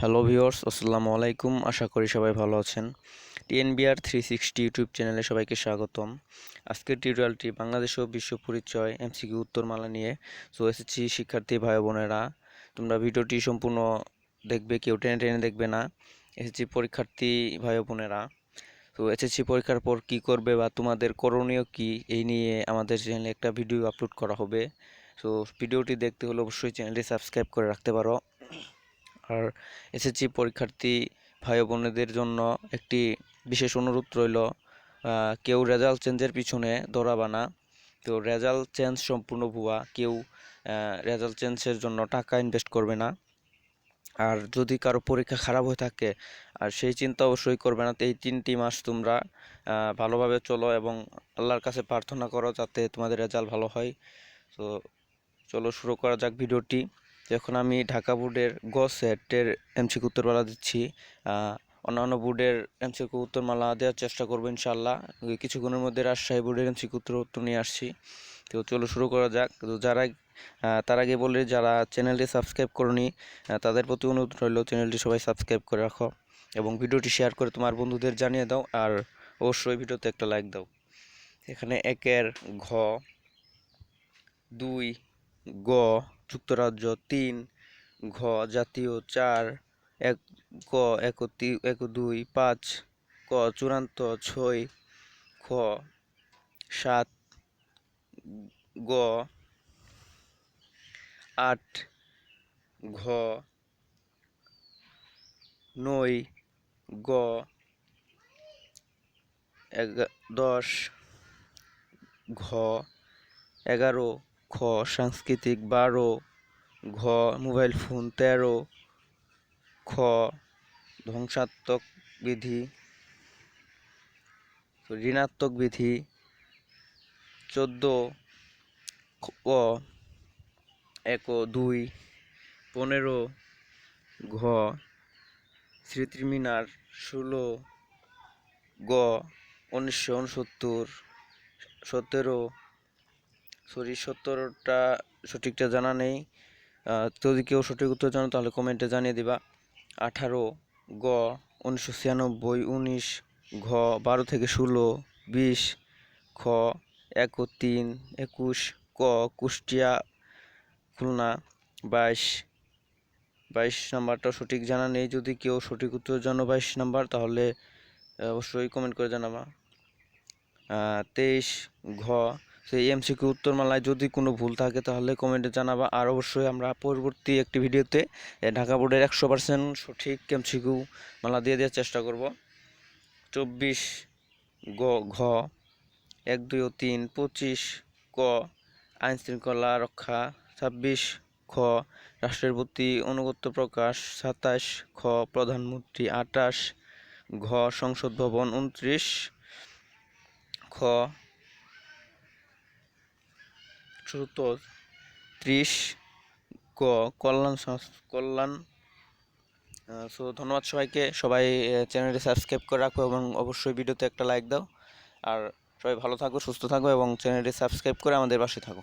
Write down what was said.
Hello viewers, আসসালামু আলাইকুম। আশা করি সবাই ভালো আছেন। টিএনবিআর 360 ইউটিউব চ্যানেলে সবাইকে স্বাগতম। আজকের টিউটোরিয়ালটি বাংলাদেশ ও বিশ্ব পরিচয় এমসিকিউ উত্তরমালা নিয়ে। এসএসসি শিক্ষার্থী ভাই বোনেরা, তোমরা ভিডিওটি সম্পূর্ণ দেখবে, কেউ টেনে টেনে দেখবে না। এসএসসি পরীক্ষার্থী ভাই বোনেরা, এসএসসি পরীক্ষার পর কি করবে বা তোমাদের করণীয় কি, এই নিয়ে আমাদের চ্যানেলে একটা ভিডিও আপলোড করা হবে। ভিডিওটি দেখতে হলে অবশ্যই চ্যানেলটি সাবস্ক্রাইব করে রাখতে পারো। আর এসএসসি পরীক্ষার্থী ভাই বোনেদের জন্য একটি বিশেষ অনুরোধ রইল, কেউ রেজাল্ট চেঞ্জের পিছনে দৌড়াবা না। রেজাল্ট চেঞ্জ সম্পূর্ণ ভুয়া, কেউ রেজাল্ট চেঞ্জের জন্য টাকা ইনভেস্ট করবে না। আর যদি কারো পরীক্ষা খারাপ হয়ে থাকে, আর সেই চিন্তা অবশ্যই করবে না। এই 3টি মাস তোমরা ভালোভাবে চলো এবং আল্লাহর কাছে প্রার্থনা করো যাতে তোমাদের রেজাল্ট ভালো হয়। তো চলো শুরু করা যাক ভিডিওটি। এখন আমি ঢাকা বোর্ডের গ সেটের এমসিকিউ উত্তরমালা দিচ্ছি। অন্যান্য বোর্ডের এমসিকিউ উত্তরমালা দেওয়ার চেষ্টা করবো ইনশাল্লাহ। কিছুক্ষণের মধ্যে রাজশাহী বোর্ডের এমসিকিউ উত্তর নিয়ে আসছি। তো চলো শুরু করা যাক। তো তার আগে বলি, যারা চ্যানেলটি সাবস্ক্রাইব করনি তাদের প্রতি অনুরোধ রইল, চ্যানেলটি সবাই সাবস্ক্রাইব করে রাখো এবং ভিডিওটি শেয়ার করে তোমার বন্ধুদের জানিয়ে দাও। আর অবশ্যই ভিডিওতে একটা লাইক দাও। এখানে 1-এর ঘ, 2 গ যুক্তরাজ্য, 3 ঘ জাতীয়, 4 এক ক 2 5 ক চূড়ান্ত, 6 খ 7 গ 8 ঘ 9 গ 10 ঘ 11 খ সাংস্কৃতিক, 12 ঘ মোবাইল ফোন, 13 খ ধ্বংসাত্মক বিধি ঋণাত্মক বিধি, 14 ক 1 2 15 ঘ স্মৃতির মিনার, 16 গ 1969 17টা সঠিকটা জানা নেই। যদি কেউ সঠিক উত্তর জানো তাহলে কমেন্টে জানিয়ে দিবা। 18 গ 1996, 19 ঘ 12 থেকে 16, 20 খ 1 ও 3, 21 ক কুষ্টিয়া খুলনা, 22 নাম্বারটা সঠিক জানা নেই। যদি কেউ সঠিক উত্তর জানো 22 নাম্বার, তাহলে অবশ্যই কমেন্ট করে জানাবা। 23 ঘ সেই এমসিকিউ উত্তরমালায় যদি কোনো ভুল থাকে তাহলে কমেন্টে জানাবা। আর অবশ্যই আমরা পরবর্তী একটি ভিডিওতে ঢাকা বোর্ডের 100% সঠিক এমসিকিউ মালা দিয়ে দেওয়ার চেষ্টা করব। 24 ঘ 1 2 ও 3, 25 ক আইন শৃঙ্খলা রক্ষা, 26 খ রাষ্ট্রের প্রতি আনুগত্য প্রকাশ, 27 খ প্রধানমন্ত্রী, 28 ঘ সংসদ ভবন, 29 খ 30 গ কল্যাণ। ধন্যবাদ সবাইকে। সবাই চ্যানেলটি সাবস্ক্রাইব করে রাখো এবং অবশ্যই ভিডিওতে একটা লাইক দাও। আর সবাই ভালো থাকো, সুস্থ থাকো এবং চ্যানেলটি সাবস্ক্রাইব করে আমাদের পাশে থাকো।